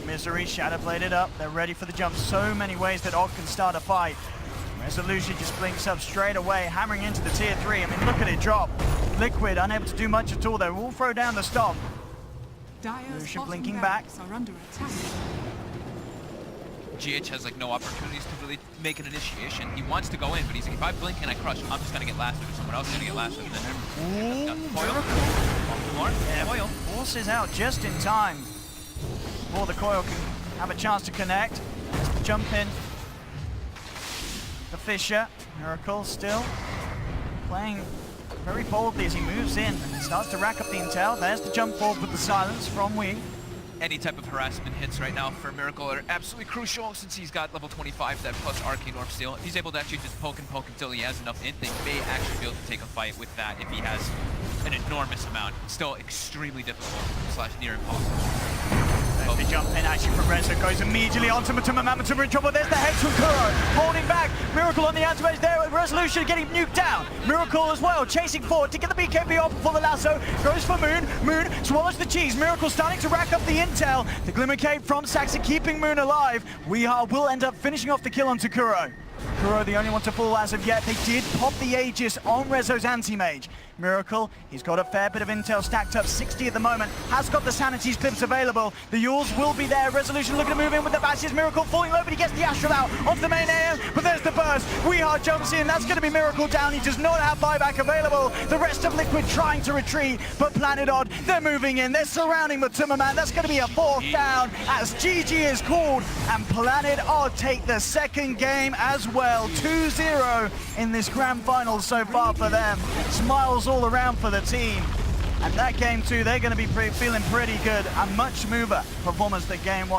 Misery Shadowbladed up. They're ready for the jump. So many ways that Odd can start a fight. Resolution just blinks up straight away, hammering into the tier 3. I mean, look at it drop. Liquid unable to do much at all though. We'll throw down the stop. Lucia blinking back. Are under attack. GH has like no opportunities to really make an initiation. He wants to go in, but he's like, if I blink and I crush, I'm just gonna get lasted, or someone else is gonna get lasted. And then Coil. Yeah, Coil. Forces out just in time before the Coil can have a chance to connect. There's the jump in. The Fisher. Miracle still playing very boldly as he moves in and starts to rack up the intel. There's the jump forward with the silence from Wii. Any type of harassment hits right now for Miracle are absolutely crucial since he's got level 25, that plus Arcane Orb Steel. If he's able to actually just poke and poke until he has enough int, they may actually be able to take a fight with that if he has an enormous amount. Still extremely difficult / near impossible. The jump in actually from Rezo goes immediately onto Matuma. Matuma in trouble. There's the hex from Kuro. Holding back. Miracle on the outer edge there. Resolution getting nuked down. Miracle as well. Chasing forward to get the BKB off before the lasso. Goes for Moon. Moon swallows the cheese. Miracle starting to rack up the intel. The Glimmer Cape from Saxa keeping Moon alive. Weehaw will end up finishing off the kill on Kuro. Kuro the only one to fall as of yet. They did pop the Aegis on Rezo's anti-mage. Miracle, he's got a fair bit of intel stacked up, 60 at the moment, has got the Sanity's clips available. The Yules will be there. Resolution looking to move in with the bashes. Miracle falling low, but he gets the Astral out onto the main AM, but there's the burst. Weehaw jumps in, that's going to be Miracle down. He does not have buyback available. The rest of Liquid trying to retreat, but Planet Odd, they're moving in. They're surrounding Matuma, man. That's going to be a 4th down as GG is called, and Planet Odd take the second game as well. 2-0 in this grand final so far for them. Smiles all around for the team. And that game too, they're going to be feeling pretty good. A much smoother performance than game 1.